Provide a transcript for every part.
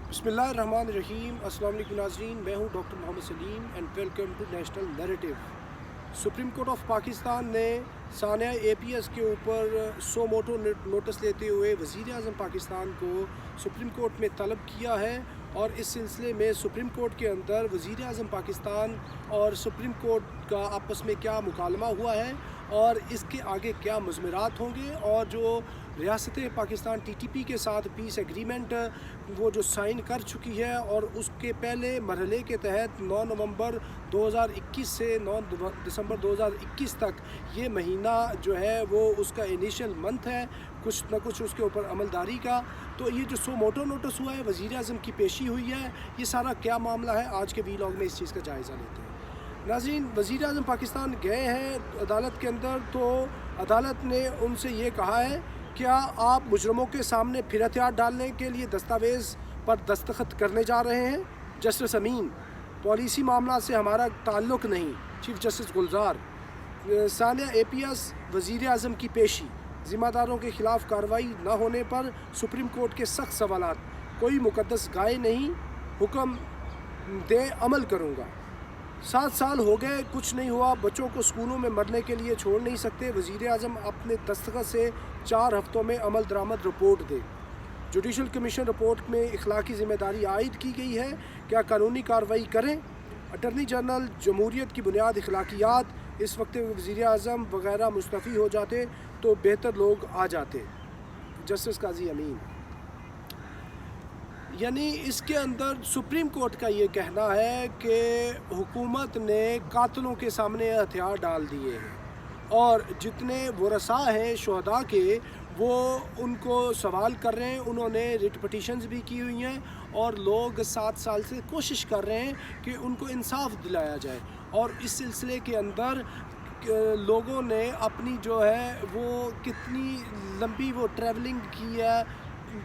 बिस्मिल्लाहिर्रहमानिर्रहीम। अस्सलाम वालेकुम नाज़रीन, मैं हूं doctor Mohammad Saleem and welcome to national narrative. Supreme court of Pakistan ने सानिया एपीएस के ऊपर 100 मोटो नोटिस लेते हुए वज़ीर आज़म पाकिस्तान को सुप्रीम कोर्ट में तलब किया है और इस सिलसिले में सुप्रीम कोर्ट के अंदर वज़ीर आज़म पाकिस्तान और सुप्रीम कोर्ट का आपस में क्या मुकालमा हुआ है और इसके आगे क्या मुज़मरात होंगे और जो रियासत पाकिस्तान टीटीपी के साथ पीस एग्रीमेंट वो जो साइन कर चुकी है और उसके पहले मरहले के तहत 9 नवंबर 2021 से 9 दिसंबर 2021 तक ये महीना जो है वो उसका इनिशियल मंथ है, कुछ न कुछ उसके ऊपर अमलदारी का। तो ये जो 100 मोटो नोटिस हुआ है, वज़ीर आज़म की पेशी हुई है, ये सारा क्या मामला है, आज के वीलॉग में इस चीज़ का जायज़ा लेते हैं। नाज़रीन, वज़ीर आज़म पाकिस्तान गए हैं अदालत के अंदर, तो अदालत ने उनसे ये कहा है क्या आप मुजरमों के सामने फिर हथियार डालने के लिए दस्तावेज़ पर दस्तखत करने जा रहे हैं? जस्टिस अमीन, पॉलिसी मामला से हमारा ताल्लुक़ नहीं। चीफ जस्टिस गुलजार, सानिया एपीएस वज़ीर आज़म की पेशी, ज़िम्मेदारों के ख़िलाफ़ कार्रवाई न होने पर सुप्रीम कोर्ट के सख्त सवालात, कोई मुकद्दस गाय नहीं, हुक्म दे अमल करूँगा। 7 साल हो गए, कुछ नहीं हुआ, बच्चों को स्कूलों में मरने के लिए छोड़ नहीं सकते। वज़ीर आज़म अपने दस्तखत से 4 हफ्तों में अमल दरामद रिपोर्ट दे। जुडिशल कमीशन रिपोर्ट में इखलाकी ज़िम्मेदारी आयद की गई है, क्या कानूनी कार्रवाई करें? अटर्नी जनरल जमहूरियत की बुनियाद इखलाकियात, इस वक्त वज़ीर आज़म वगैरह मुस्तफ़ी हो जाते तो बेहतर लोग आ जाते। जस्टिस काजी अमीन, यानी इसके अंदर सुप्रीम कोर्ट का ये कहना है कि हुकूमत ने कातलों के सामने हथियार डाल दिए हैं और जितने वरसा हैं शुहदा के, वो उनको सवाल कर रहे हैं। उन्होंने रिट पटिशन्स भी की हुई हैं और लोग 7 साल से कोशिश कर रहे हैं कि उनको इंसाफ दिलाया जाए। और इस सिलसिले के अंदर लोगों ने अपनी जो है वो कितनी लंबी वो ट्रैवलिंग की है,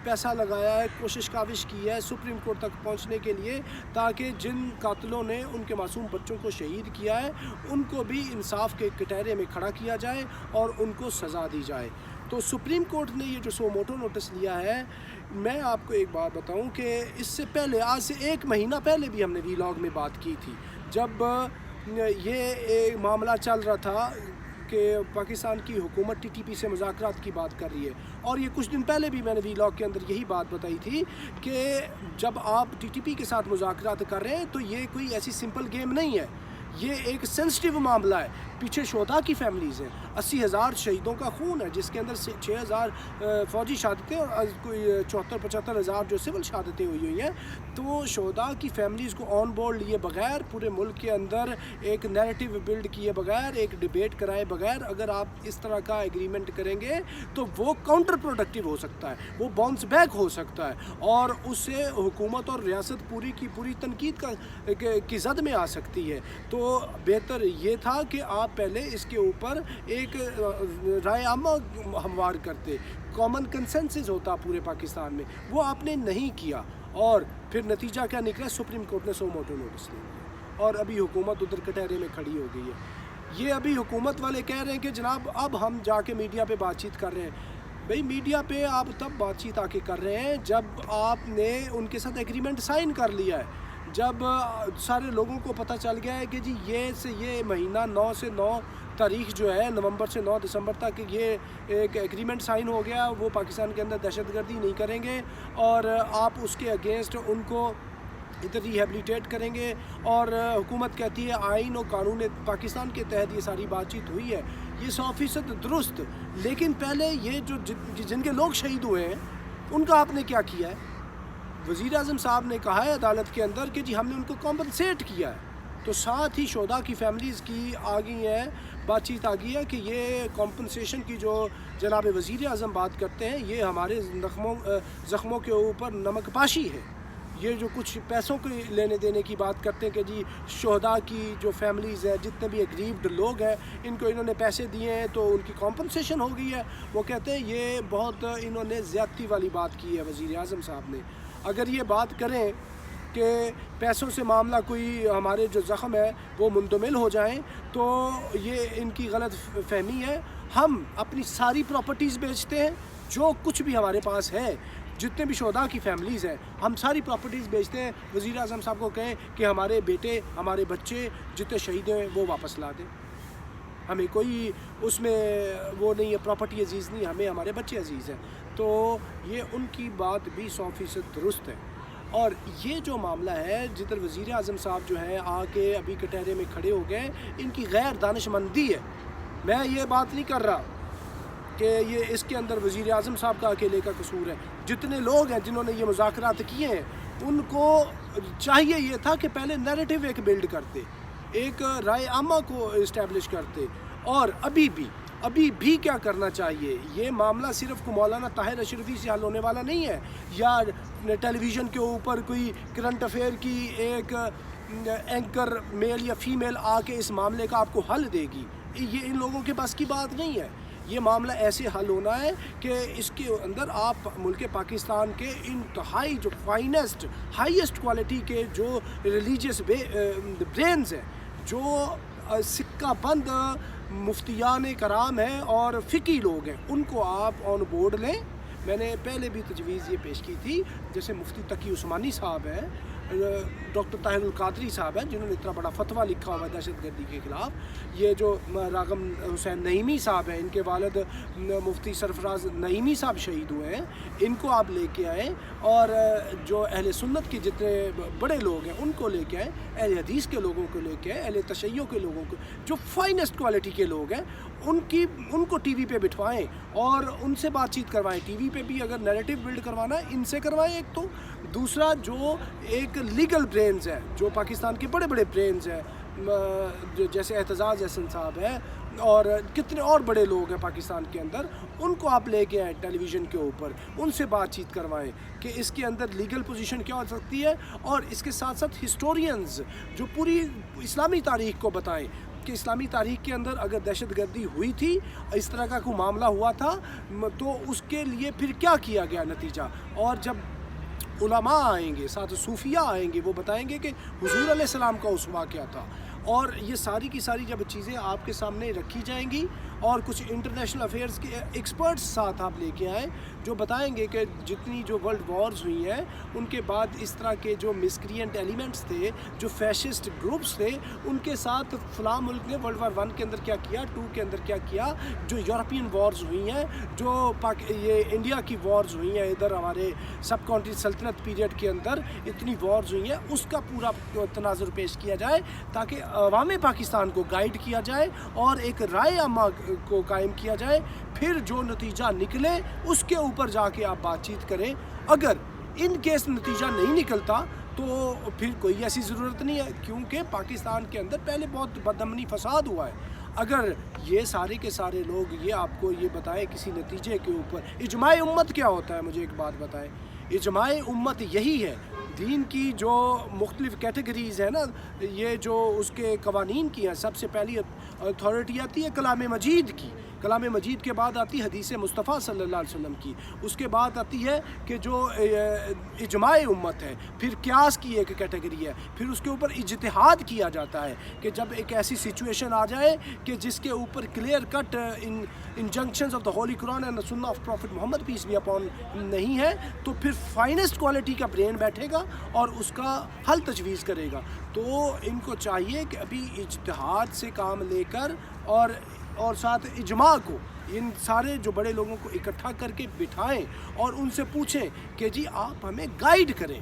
पैसा लगाया है, कोशिश काविश की है सुप्रीम कोर्ट तक पहुंचने के लिए, ताकि जिन कातलों ने उनके मासूम बच्चों को शहीद किया है उनको भी इंसाफ के कटहरे में खड़ा किया जाए और उनको सज़ा दी जाए। तो सुप्रीम कोर्ट ने ये जो 100 मोटो नोटिस लिया है, मैं आपको एक बात बताऊं कि इससे पहले, आज से 1 महीना पहले भी हमने वीलॉग में बात की थी, जब ये मामला चल रहा था कि पाकिस्तान की हुकूमत टीटीपी से मुज़ाकरात की बात कर रही है। और ये कुछ दिन पहले भी मैंने वीलॉग के अंदर यही बात बताई थी कि जब आप टीटीपी के साथ मुज़ाकरात कर रहे हैं तो ये कोई ऐसी सिंपल गेम नहीं है, ये एक सेंसिटिव मामला है। पीछे शोधा की फैमिलीज़ हैं, 80,000 शहीदों का खून है, जिसके अंदर से 6,000 फ़ौजी शहादतें और कोई 74-75 हज़ार जो सिविल शहादतें हुई हैं। तो शोधा की फैमिलीज़ को ऑन बोर्ड लिए बगैर, पूरे मुल्क के अंदर एक नैरेटिव बिल्ड किए बगैर, एक डिबेट कराए बगैर अगर आप इस तरह का एग्रीमेंट करेंगे तो वो काउंटर प्रोडक्टिव हो सकता है, वो बाउंस बैक हो सकता है और उससे हुकूमत और रियासत पूरी की पूरी तनकीद की जद में आ सकती है। तो बेहतर ये था कि आप पहले इसके ऊपर एक राय आमा हमवार करते, कॉमन कंसेंसस होता पूरे पाकिस्तान में, वो आपने नहीं किया। और फिर नतीजा क्या निकला? सुप्रीम कोर्ट ने 100 मोटो नोटिस ले लिया और अभी हुकूमत उधर कटहरे में खड़ी हो गई है। ये अभी हुकूमत वाले कह रहे हैं कि जनाब अब हम जाके मीडिया पे बातचीत कर रहे हैं। भाई, मीडिया पे आप तब बातचीत आके कर रहे हैं जब आपने उनके साथ एग्रीमेंट साइन कर लिया है, जब सारे लोगों को पता चल गया है कि जी ये महीना 9 से 9 तारीख जो है, नवंबर से 9 दिसंबर तक ये एक एग्रीमेंट साइन हो गया, वो पाकिस्तान के अंदर दहशतगर्दी नहीं करेंगे और आप उसके अगेंस्ट उनको इधर रिहेबिलिटेट करेंगे। और हुकूमत कहती है आइन और कानून पाकिस्तान के तहत ये सारी बातचीत हुई है, ये 100% दुरुस्त। लेकिन पहले ये जो जिनके लोग शहीद हुए हैं उनका आपने क्या किया है? वज़ीर आज़म साहब ने कहा है अदालत के अंदर कि जी हमने उनको कॉम्पनसेट किया है। तो साथ ही शोधा की फैमिलीज़ की आ गई है, बातचीत आ गई है कि ये कॉम्पनसेशन की जो जनाब वज़ीर आज़म बात करते हैं, ये हमारे ज़ख्मों के ऊपर नमक पाशी है। ये जो कुछ पैसों के लेने देने की बात करते हैं कि जी शोहदा की जो फैमिलीज़ है, जितने भी एग्रीव्ड लोग हैं, इनको इन्होंने पैसे दिए हैं तो उनकी कॉम्पनसेशन हो गई है। वो कहते हैं ये बहुत इन्होंने ज़्यादती वाली बात की है वज़ीर आज़म साहब ने। अगर ये बात करें कि पैसों से मामला कोई हमारे जो ज़ख्म है वो मुंतमिल हो जाएं, तो ये इनकी गलत फहमी है। हम अपनी सारी प्रॉपर्टीज़ बेचते हैं, जो कुछ भी हमारे पास है, جتنے بھی شہداء کی فیملیز ہیں ہم ساری پراپرٹیز بیچتے ہیں، وزیر اعظم صاحب کو کہیں کہ ہمارے بیٹے ہمارے بچے جتنے شہید ہیں وہ واپس لا دیں، ہمیں کوئی اس میں وہ نہیں ہے، پراپرٹی عزیز نہیں، ہمیں ہمارے بچے عزیز ہیں۔ تو یہ ان کی بات بھی 100% درست ہے۔ اور یہ جو معاملہ ہے جدھر وزیر اعظم صاحب جو ہیں آ کے ابھی کٹہرے میں کھڑے ہو گئے، ان کی غیر دانش مندی ہے۔ میں یہ بات نہیں کر رہا کہ یہ اس کے اندر وزیر اعظم صاحب کا اکیلے کا قصور ہے، جتنے لوگ ہیں جنہوں نے یہ مذاکرات کیے ہیں ان کو چاہیے یہ تھا کہ پہلے نیریٹو ایک بلڈ کرتے، ایک رائے عامہ کو اسٹیبلش کرتے۔ اور ابھی بھی کیا کرنا چاہیے، یہ معاملہ صرف مولانا طاہر اشرفی سے حل ہونے والا نہیں ہے، یا ٹیلی ویژن کے اوپر کوئی کرنٹ افیئر کی ایک اینکر میل یا فیمیل آ کے اس معاملے کا آپ کو حل دے گی، یہ ان لوگوں کے پاس کی بات نہیں ہے۔ یہ معاملہ ایسے حل ہونا ہے کہ اس کے اندر آپ ملک پاکستان کے انتہائی جو فائنسٹ ہائیسٹ کوالٹی کے جو ریلیجیس برینز ہیں، جو سکہ بند مفتیان کرام ہیں اور فقی لوگ ہیں، ان کو آپ آن بورڈ لیں۔ میں نے پہلے بھی تجویز یہ پیش کی تھی، جیسے مفتی تقی عثمانی صاحب ہیں، ڈاکٹر طاہر القادری صاحب ہیں جنہوں نے اتنا بڑا فتویٰ لکھا ہوا ہے دہشت گردی کے خلاف، یہ جو راغم حسین نعیمی صاحب ہیں، ان کے والد مفتی سرفراز نعیمی صاحب شہید ہوئے ہیں، ان کو آپ لے کے آئیں، اور جو اہل سنت کے جتنے بڑے لوگ ہیں ان کو لے کے آئیں، اہل حدیث کے لوگوں کو لے کے آئیں، اہل تشیع کے لوگوں کو، جو فائنسٹ کوالٹی کے لوگ ہیں ان کو ٹی وی پہ بٹھوائیں اور ان سے بات چیت کروائیں۔ ٹی وی پہ بھی اگر نیریٹو بلڈ کروانا ہے ان سے کروائیں ایک تو، دوسرا جو ایک لیگل برینز ہے، جو پاکستان کے بڑے بڑے برینز ہیں، جیسے اعتزاز احسن صاحب ہے اور کتنے اور بڑے لوگ ہیں پاکستان کے اندر، ان کو آپ لے کے آئیں ٹیلی ویژن کے اوپر، ان سے بات چیت کروائیں کہ اس کے اندر لیگل پوزیشن کیا ہو سکتی ہے، اور اس کے ساتھ ساتھ ہسٹورینز جو پوری اسلامی تاریخ کو بتائیں کہ اسلامی تاریخ کے اندر اگر دہشت گردی ہوئی تھی، اس طرح کا کوئی معاملہ ہوا تھا، تو اس کے لیے پھر کیا کیا گیا نتیجہ، اور جب علماء آئیں گے، ساتھ صوفیاء آئیں گے، وہ بتائیں گے کہ حضور علیہ السلام کا اسوہ کیا تھا۔ اور یہ ساری کی ساری جب چیزیں آپ کے سامنے رکھی جائیں گی، اور کچھ انٹرنیشنل افیئرز کے ایکسپرٹس ساتھ آپ لے کے آئیں جو بتائیں گے کہ جتنی جو ورلڈ وارز ہوئی ہیں ان کے بعد اس طرح کے جو مسکرینٹ ایلیمنٹس تھے، جو فیشسٹ گروپس تھے، ان کے ساتھ فلاں ملک نے ورلڈ وار 1 کے اندر کیا کیا، 2 کے اندر کیا کیا، جو یورپین وارز ہوئی ہیں، جو یہ انڈیا کی وارز ہوئی ہیں، ادھر ہمارے سب کانٹری سلطنت پیریڈ کے اندر اتنی وارز ہوئی ہیں، اس کا پورا تناظر پیش کیا جائے تاکہ عوام پاکستان کو گائیڈ کیا جائے اور ایک رائے عامہ کو قائم کیا جائے۔ پھر جو نتیجہ نکلے اس کے اوپر جا کے آپ بات چیت کریں۔ اگر ان کیس نتیجہ نہیں نکلتا تو پھر کوئی ایسی ضرورت نہیں ہے، کیونکہ پاکستان کے اندر پہلے بہت بدامنی فساد ہوا ہے۔ اگر یہ سارے کے سارے لوگ یہ آپ کو یہ بتائیں کسی نتیجے کے اوپر، اجماع امت کیا ہوتا ہے، مجھے ایک بات بتائیں۔ اجماع امت یہی ہے، دین کی جو مختلف کیٹیگریز ہیں نا، یہ جو اس کے قوانین کی ہیں، سب سے پہلی اتھارٹی آتی ہے کلام مجید کی، کلام مجید کے بعد آتی ہے حدیث مصطفیٰ صلی اللہ علیہ وسلم کی، اس کے بعد آتی ہے کہ جو اجماع امت ہے، پھر قیاس کی ایک کیٹیگری ہے، پھر اس کے اوپر اجتہاد کیا جاتا ہے کہ جب ایک ایسی سچویشن آ جائے کہ جس کے اوپر clear cut injunctions of the holy Quran and sunnah of prophet Muhammad peace be upon نہیں ہے، تو پھر فائنسٹ کوالٹی کا برین بیٹھے گا اور اس کا حل تجویز کرے گا۔ تو ان کو چاہیے کہ ابھی اجتہاد سے کام لے کر اور ساتھ اجماع کو، ان سارے جو بڑے لوگوں کو اکٹھا کر کے بٹھائیں اور ان سے پوچھیں کہ جی آپ ہمیں گائیڈ کریں،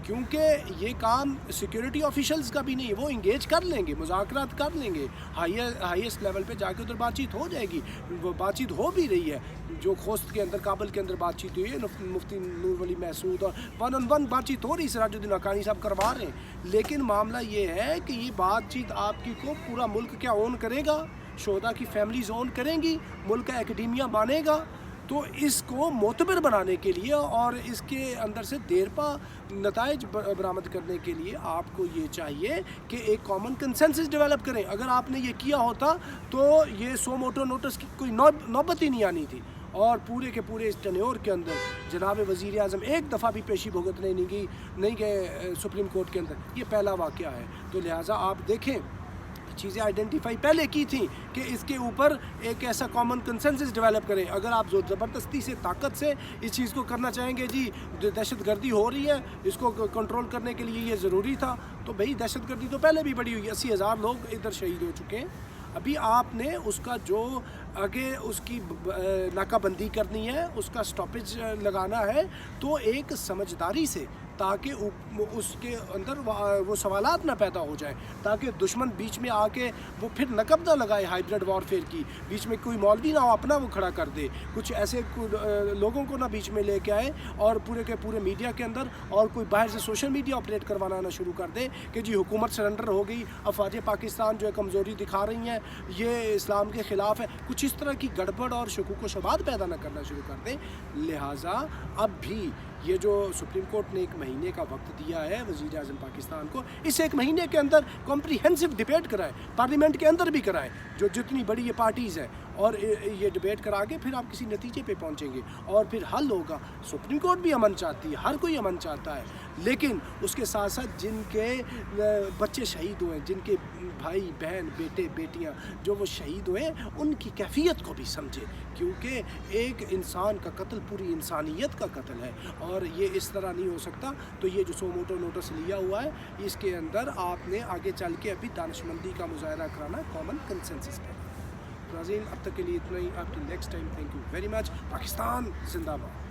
کیونکہ یہ کام سیکیورٹی آفیشلز کا بھی نہیں، وہ انگیج کر لیں گے، مذاکرات کر لیں گے، ہائیسٹ لیول پہ جا کے ادھر بات چیت ہو جائے گی، وہ بات چیت ہو بھی رہی ہے، جو خوست کے اندر کابل کے اندر بات چیت ہوئی ہے، مفتی نور ولی محسود اور 1 on 1 بات چیت ہو رہی، سراج الدین حقانی صاحب کروا رہے ہیں، لیکن معاملہ یہ ہے کہ یہ بات چیت آپ کی کو پورا ملک کیا اون کرے گا، شہداء کی فیملیز اون کریں گی، ملک کا ایکڈیمیا مانے گا۔ تو اس کو معتبر بنانے کے لیے اور اس کے اندر سے دیرپا نتائج برآمد کرنے کے لیے آپ کو یہ چاہیے کہ ایک کامن کنسنسس ڈیولپ کریں۔ اگر آپ نے یہ کیا ہوتا تو یہ سو موٹو نوٹس کی کوئی نوبت ہی نہیں آنی تھی، اور پورے کے پورے اس ٹینیور کے اندر جناب وزیر اعظم ایک دفعہ بھی پیشی بھگتنے نہیں گئے سپریم کورٹ کے اندر، یہ پہلا واقعہ ہے۔ تو لہٰذا آپ دیکھیں चीज़ें आइडेंटिफाई पहले की थी कि इसके ऊपर एक ऐसा कॉमन कंसेंसस डेवलप करें। अगर आप ज़बरदस्ती से ताकत से इस चीज़ को करना चाहेंगे, जी दहशतगर्दी हो रही है, इसको कंट्रोल करने के लिए ये ज़रूरी था, तो भाई दहशतगर्दी तो पहले भी बढ़ी हुई है, 80,000 लोग इधर शहीद हो चुके हैं। अभी आपने उसका जो आगे उसकी नाकाबंदी करनी है, उसका स्टॉपेज लगाना है, तो एक समझदारी से, ताकि उसके अंदर वो सवालात ना पैदा हो जाए, ताकि दुश्मन बीच में आके वो फिर नकब ना लगाए हाइब्रिड वॉरफेयर की, बीच में कोई मौलवी ना अपना वो खड़ा कर दे, कुछ ऐसे लोगों को ना बीच में लेके आए और पूरे के पूरे मीडिया के अंदर और कोई बाहर से सोशल मीडिया ऑपरेट करवाना ना शुरू कर दे कि जी हुकूमत सरेंडर हो गई, अफवाज पाकिस्तान जो है कमज़ोरी दिखा रही हैं, ये इस्लाम के ख़िलाफ़ है, कुछ इस तरह की गड़बड़ और शकूक व शुबात पैदा ना करना शुरू कर दें। लिहाजा अब भी ये जो सुप्रीम कोर्ट ने 1 महीने का वक्त दिया है वज़ीर आज़म पाकिस्तान को, इस 1 महीने के अंदर कॉम्प्रिहेंसिव डिबेट कराए, पार्लियामेंट के अंदर भी कराए, जो जितनी बड़ी ये पार्टीज़ हैं, और ये डिबेट करा के फिर आप किसी नतीजे पे पहुंचेंगे और फिर हल होगा। सुप्रीम कोर्ट भी अमन चाहती है, हर कोई अमन चाहता है, लेकिन उसके साथ साथ जिनके बच्चे शहीद हुए, जिनके भाई बहन बेटे बेटियां जो वो शहीद हुए, उनकी कैफियत को भी समझे, क्योंकि एक इंसान का कत्ल पूरी इंसानियत का कत्ल है और ये इस तरह नहीं हो सकता। तो ये जो सो मोटो नोटिस लिया हुआ है, इसके अंदर आपने आगे चल के अभी दानिशमंदी का मुजाहरा कराना, कॉमन कंसेंसस पर। नाज़रीन, अब तक के लिए इतना ही। Up to next time, thank you very much. Pakistan जिंदाबाद।